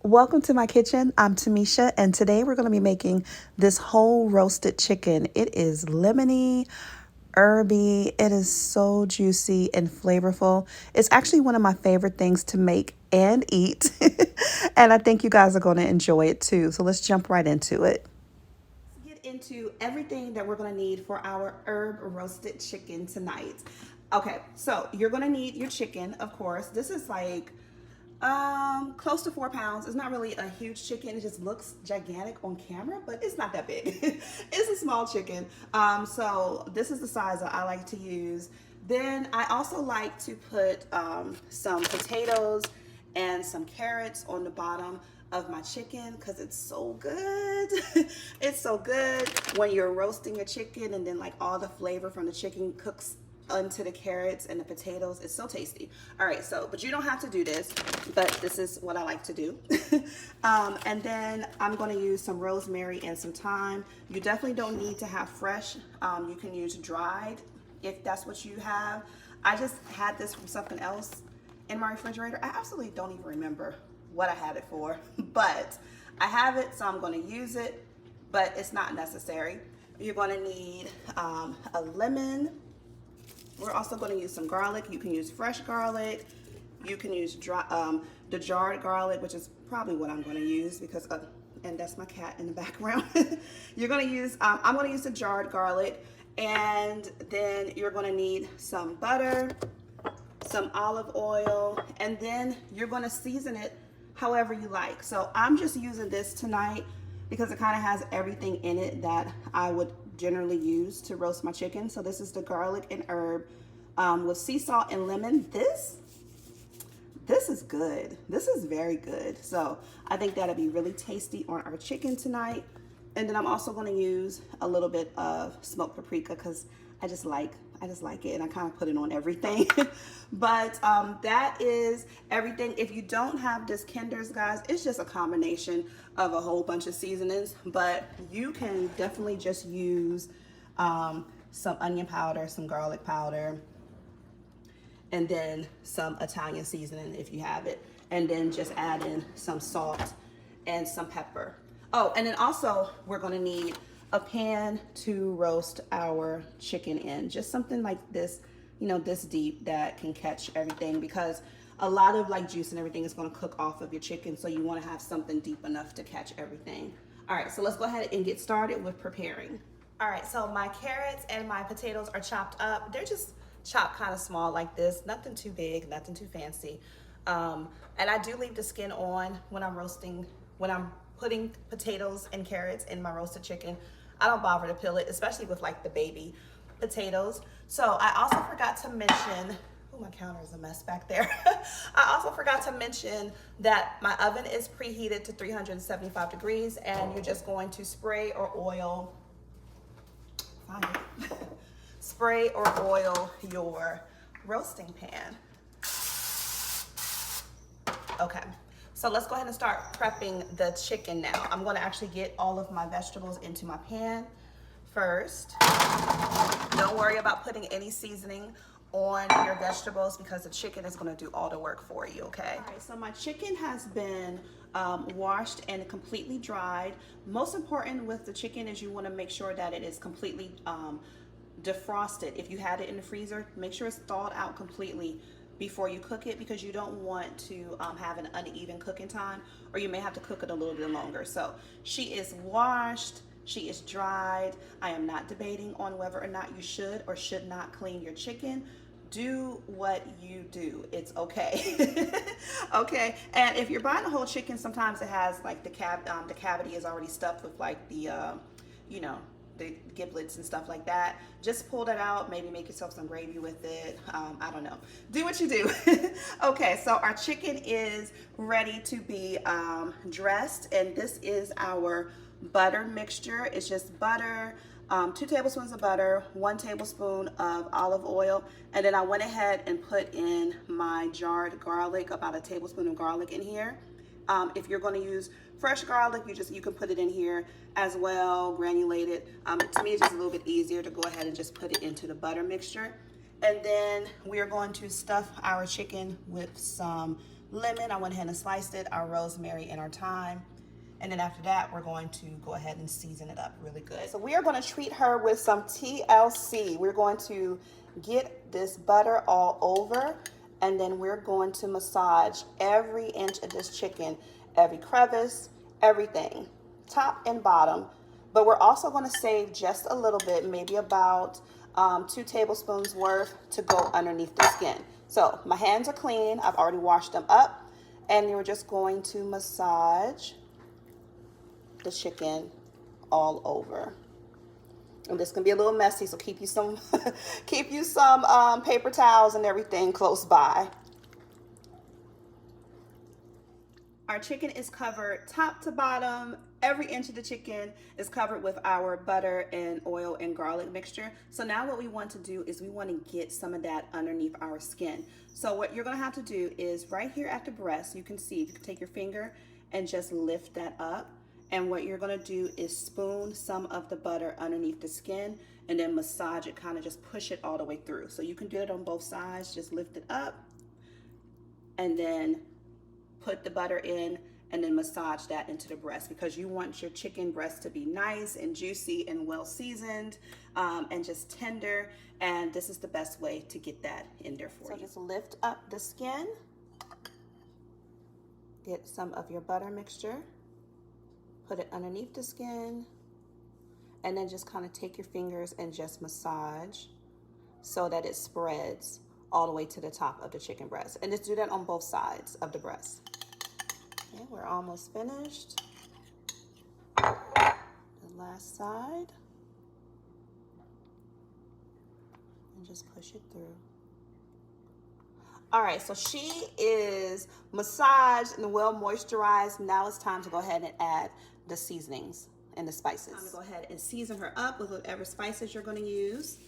Welcome to my kitchen. I'm Tamisha, and today we're going to be making this whole roasted chicken. It is lemony, herby. It is so juicy and flavorful. It's actually one of my favorite things to make and eat, and I think you guys are going to enjoy it too. So let's jump right into it. Let's get into everything that we're going to need for our herb roasted chicken tonight. Okay, so you're going to need your chicken, of course. This is like close to 4 pounds. It's not really a huge chicken. It just looks gigantic on camera, but it's not that big. It's a small chicken. So this is the size that I like to use. Then I also like to put some potatoes and some carrots on the bottom of my chicken because it's so good. It's so good when you're roasting your chicken and then like all the flavor from the chicken cooks onto the carrots and the potatoes. It's so tasty. All right, so but you don't have to do this, but this is what I like to do. And then I'm going to use some rosemary and some thyme. You definitely don't need to have fresh. You can use dried if that's what you have. I just had this from something else in my refrigerator. I absolutely don't even remember what I had it for, but I have it, so I'm going to use it, but it's not necessary. You're going to need a lemon. We're also going to use some garlic. You can use fresh garlic. You can use the jarred garlic, which is probably what I'm going to use because, and that's my cat in the background. You're going to use, I'm going to use the jarred garlic, and then you're going to need some butter, some olive oil, and then you're going to season it however you like. So I'm just using this tonight because it kind of has everything in it that I would generally use to roast my chicken. So this is the garlic and herb with sea salt and lemon. This is good. This is very good. So I think that'll be really tasty on our chicken tonight. And then I'm also going to use a little bit of smoked paprika because I just like it, and I kind of put it on everything. But that is everything. If you don't have this Kinder's, guys, it's just a combination of a whole bunch of seasonings, but you can definitely just use some onion powder, some garlic powder, and then some Italian seasoning if you have it, and then just add in some salt and some pepper. Oh, and then also we're going to need a pan to roast our chicken in, just something like this, you know, this deep that can catch everything, because a lot of like juice and everything is going to cook off of your chicken, so you want to have something deep enough to catch everything. All right, so let's go ahead and get started with preparing. All right, so my carrots and my potatoes are chopped up. They're just chopped kind of small like this, nothing too big, nothing too fancy. And I do leave the skin on when I'm roasting, when I'm putting potatoes and carrots in my roasted chicken. I don't bother to peel it, especially with like the baby potatoes. So I also forgot to mention, oh, my counter is a mess back there. I also forgot to mention that my oven is preheated to 375 degrees, and you're just going to spray or oil, spray or oil your roasting pan. Okay. So let's go ahead and start prepping the chicken now. I'm going to actually get all of my vegetables into my pan first. Don't worry about putting any seasoning on your vegetables because the chicken is going to do all the work for you, okay? All right, so my chicken has been washed and completely dried. Most important with the chicken is you want to make sure that it is completely defrosted. If you had it in the freezer, make sure it's thawed out completely before you cook it, because you don't want to have an uneven cooking time, or you may have to cook it a little bit longer. So she is washed, she is dried. I am not debating on whether or not you should or should not clean your chicken. Do what you do. It's okay. Okay. And if you're buying a whole chicken, sometimes it has like the cavity is already stuffed with like the you know, the giblets and stuff like that. Just pull that out, maybe make yourself some gravy with it. I don't know. Do what you do. Okay, so our chicken is ready to be dressed, and this is our butter mixture. It's just butter, 2 tablespoons of butter, 1 tablespoon of olive oil, and then I went ahead and put in my jarred garlic, about 1 tablespoon of garlic in here. If you're going to use fresh garlic, you can put it in here as well, granulated. To me, it's just a little bit easier to go ahead and just put it into the butter mixture. And then we are going to stuff our chicken with some lemon. I went ahead and sliced it, our rosemary and our thyme. And then after that, we're going to go ahead and season it up really good. So we are going to treat her with some TLC. We're going to get this butter all over, and then we're going to massage every inch of this chicken, every crevice, everything, top and bottom. But we're also going to save just a little bit, maybe about 2 tablespoons worth to go underneath the skin. So my hands are clean. I've already washed them up, and you're just going to massage the chicken all over. And this can be a little messy, so keep you some keep you some paper towels and everything close by. Our chicken is covered top to bottom. Every inch of the chicken is covered with our butter and oil and garlic mixture. So now what we want to do is we want to get some of that underneath our skin. So what you're going to have to do is right here at the breast, you can see, you can take your finger and just lift that up. And what you're going to do is spoon some of the butter underneath the skin and then massage it, kind of just push it all the way through. So you can do it on both sides, just lift it up and then put the butter in and then massage that into the breast, because you want your chicken breast to be nice and juicy and well seasoned and just tender. And this is the best way to get that in there for you. So just lift up the skin, get some of your butter mixture, put it underneath the skin, and then just kind of take your fingers and just massage so that it spreads all the way to the top of the chicken breast. And just do that on both sides of the breast. Okay, we're almost finished. The last side. And just push it through. All right, so she is massaged and well moisturized. Now it's time to go ahead and add the seasonings and the spices. Time to go ahead and season her up with whatever spices you're going to use.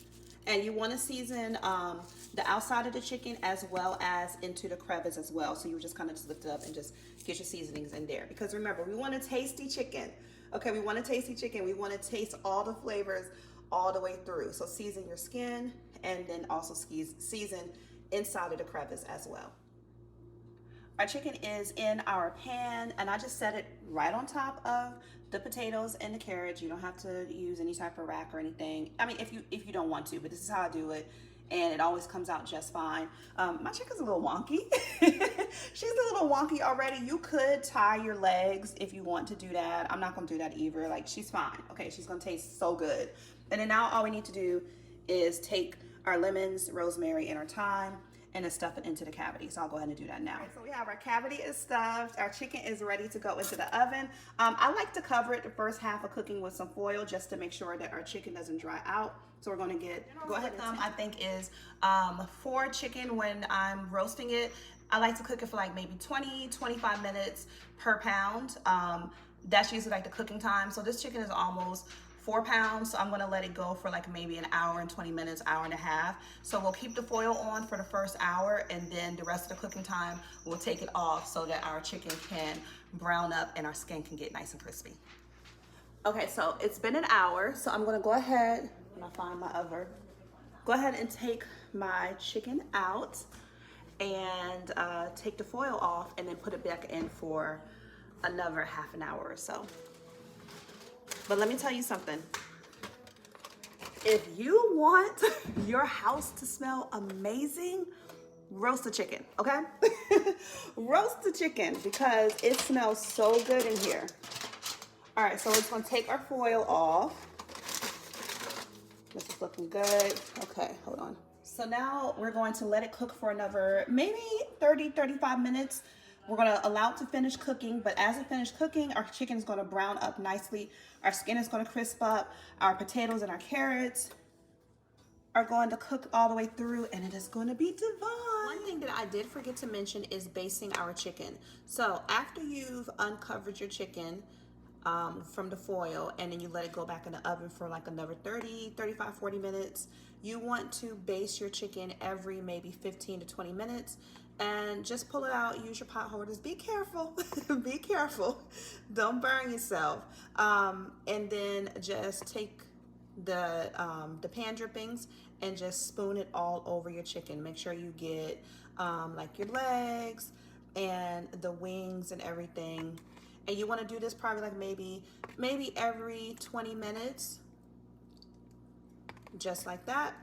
And you want to season the outside of the chicken as well as into the crevice as well. So you just kind of just lift it up and just get your seasonings in there. Because remember, we want a tasty chicken. Okay, we want a tasty chicken. We want to taste all the flavors all the way through. So season your skin and then also season inside of the crevice as well. Our chicken is in our pan, and I just set it right on top of the potatoes and the carrots. You don't have to use any type of rack or anything. I mean, if you don't want to, but this is how I do it, and it always comes out just fine. My chicken's a little wonky. She's a little wonky already. You could tie your legs if you want to do that. I'm not gonna do that either. Like, she's fine. Okay, she's gonna taste so good. And then now all we need to do is take our lemons, rosemary, and our thyme, and then stuff it into the cavity. So I'll go ahead and do that now. Right, so we have our cavity is stuffed. Our chicken is ready to go into the oven. I like to cover it the first half of cooking with some foil just to make sure that our chicken doesn't dry out. So we're gonna go ahead and I think is for chicken when I'm roasting it, I like to cook it for like maybe 20-25 minutes per pound. That's usually like the cooking time. So this chicken is almost 4 pounds, so I'm gonna let it go for like maybe an hour and 20 minutes, hour and a half. So we'll keep the foil on for the first hour, and then the rest of the cooking time, we'll take it off so that our chicken can brown up and our skin can get nice and crispy. Okay, so it's been an hour, so I'm gonna go ahead, when I find my oven, go ahead and take my chicken out and take the foil off and then put it back in for another half an hour or so. But let me tell you something. If you want your house to smell amazing, roast the chicken, okay? Roast the chicken because it smells so good in here. All right, so we're just gonna take our foil off. This is looking good. Okay, hold on. So now we're going to let it cook for another maybe 30-35 minutes. We're gonna allow it to finish cooking, but as it finishes cooking, our chicken is gonna brown up nicely. Our skin is gonna crisp up. Our potatoes and our carrots are going to cook all the way through, and it is gonna be divine. One thing that I did forget to mention is basting our chicken. So after you've uncovered your chicken from the foil, and then you let it go back in the oven for like another 35-40 minutes, you want to baste your chicken every maybe 15-20 minutes. And just pull it out, use your pot holders. Be careful, be careful. Don't burn yourself. And then just take the pan drippings and just spoon it all over your chicken. Make sure you get like your legs and the wings and everything. And you want to do this probably like maybe every 20 minutes, just like that,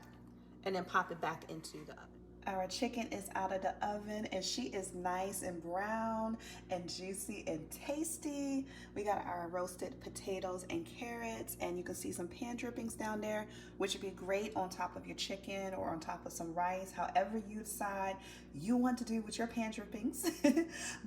and then pop it back into the oven. Our chicken is out of the oven and she is nice and brown and juicy and tasty. We got our roasted potatoes and carrots, and you can see some pan drippings down there, which would be great on top of your chicken or on top of some rice, however you decide you want to do with your pan drippings.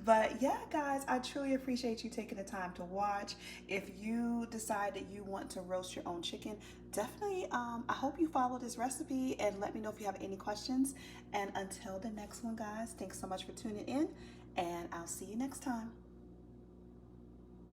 But yeah, guys, I truly appreciate you taking the time to watch. If you decide that you want to roast your own chicken, definitely, I hope you follow this recipe and let me know if you have any questions. And until the next one, guys, thanks so much for tuning in, and I'll see you next time.